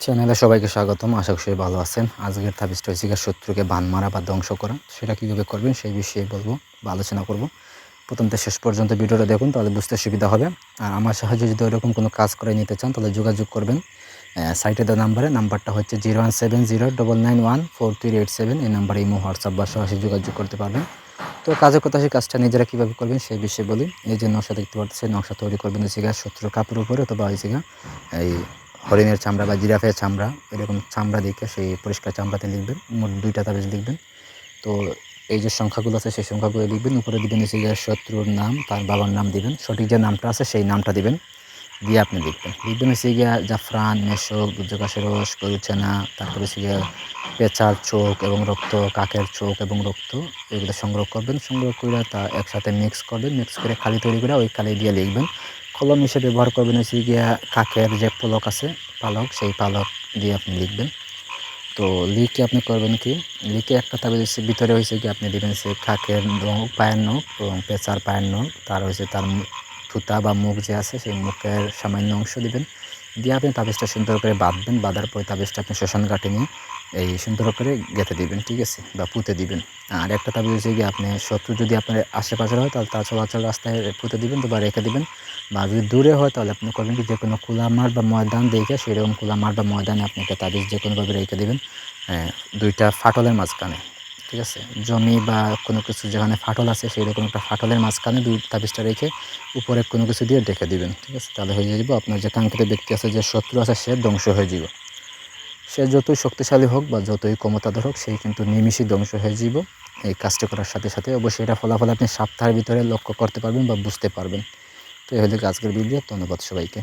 চ্যানেলে সবাইকে স্বাগতম। আশা করি ভালো আছেন। আজকের তাবিজটা হচ্ছে শত্রুকে বান মারা বা ধ্বংস করা। সেটা কীভাবে করবেন সেই বিষয়ে বলবো বা আলোচনা করব। প্রথম থেকে শেষ পর্যন্ত ভিডিওটা দেখুন, তাহলে বুঝতে সুবিধা হবে। আর আমার সাহায্যে যদি ওরকম কোনো কাজ করে নিতে চান তাহলে যোগাযোগ করবেন সাইটে দেওয়া নাম্বারটা হচ্ছে 017099143887। এই নাম্বারে ইমো, হোয়াটসঅ্যাপ বা সরাসরি যোগাযোগ করতে পারবেন। তো কাজের কথা, সেই কাজটা নিজেরা কীভাবে করবেন সেই বিষয়ে বলি। এই যে নকশা দেখতে পাচ্ছেন, নকশা তৈরি করবেন হচ্ছে শত্রুর কাপড়ের উপরে অথবা হচ্ছে এই হরিণের চামড়া বা জিরাফের চামড়া, এরকম চামড়া দিকে সেই পরিষ্কার চামড়াতে লিখবেন। মোট 2টা তাবিজ লিখবেন। তো এই যে সংখ্যাগুলো আছে সেই সংখ্যাগুলো লিখবেন। উপরে দিবেন হচ্ছে শত্রুর নাম, তার বাবার নাম দিবেন, সঠিক যে নামটা আছে সেই নামটা দিবেন, দিয়ে আপনি লিখবেন হচ্ছে জাফরান, মেশক, গুজ্জকাশের রস, গরুচেনা, তারপরে হচ্ছে পেঁচার চোখ এবং রক্ত, কাকের চোখ এবং রক্ত, এগুলো সংগ্রহ করবেন। সংগ্রহ করে তা একসাথে মিক্স করবেন। মিক্স করে খালি তৈরি করে ওই কালি দিয়ে লিখবেন। কলম হিসেবে ব্যবহার করবেন হচ্ছে কাকের যে পলক আছে, পালক, সেই পালক দিয়ে আপনি লিখবেন। তো লিখে আপনি করবেন কি, লিখে একটা তাবিজ ভিতরে হয়েছে আপনি দেবেন সে কাকের পায়ের নখ এবং পেঁচার পায়ের নখ, তার হয়েছে তার থুতা বা মুখ যে আছে সেই মুখের সামান্য অংশ দিবেন। দিয়ে আপনি তাবিজটা সুন্দর করে বাঁধবেন। বাঁধার পরে তাবিজটা আপনি শ্মশান ঘাটে নিয়ে এই সুন্দর করে গেঁথে দিবেন, ঠিক আছে, বা পুঁতে দিবেন। আর একটা তাবিজ হচ্ছে আপনি শত্রু যদি আপনার আশেপাশে হয় তাহলে তার চলাচল রাস্তায় পুঁতে দিবেন বা রেখে দিবেন। বা যদি দূরে হয় তাহলে আপনি করবেন কি, যে কোনো খোলা মাঠ বা ময়দান দেখে সেরকম খোলা মাঠ বা ময়দানে আপনি একটা তাবিজ যে কোনোভাবে রেখে দেবেন 2টা ফাটলের মাঝখানে, ঠিক আছে। জমি বা কোনো কিছু যেখানে ফাটল আছে সেই রকম একটা ফাটলের মাঝখানে 2 তাবিজটা রেখে উপরে কোনো কিছু দিয়ে ঢেকে দিবেন, ঠিক আছে। তাহলে হয়ে যাবে আপনার যে কাঙ্ক্ষিত ব্যক্তি আছে, যে শত্রু আছে, সে ধ্বংস হয়ে যাবে। সে যতই শক্তিশালী হোক বা যতই ক্ষমতাধর হোক, সেই কিন্তু নিমিষেই ধ্বংস হয়ে যাব এই কাজটি করার সাথে সাথে। অবশ্যই এটা ফলাফল আপনি সপ্তাহের ভিতরে লক্ষ্য করতে পারবেন বা বুঝতে পারবেন। তো এই হলো আজকের ভিডিও। ধন্যবাদ সবাইকে।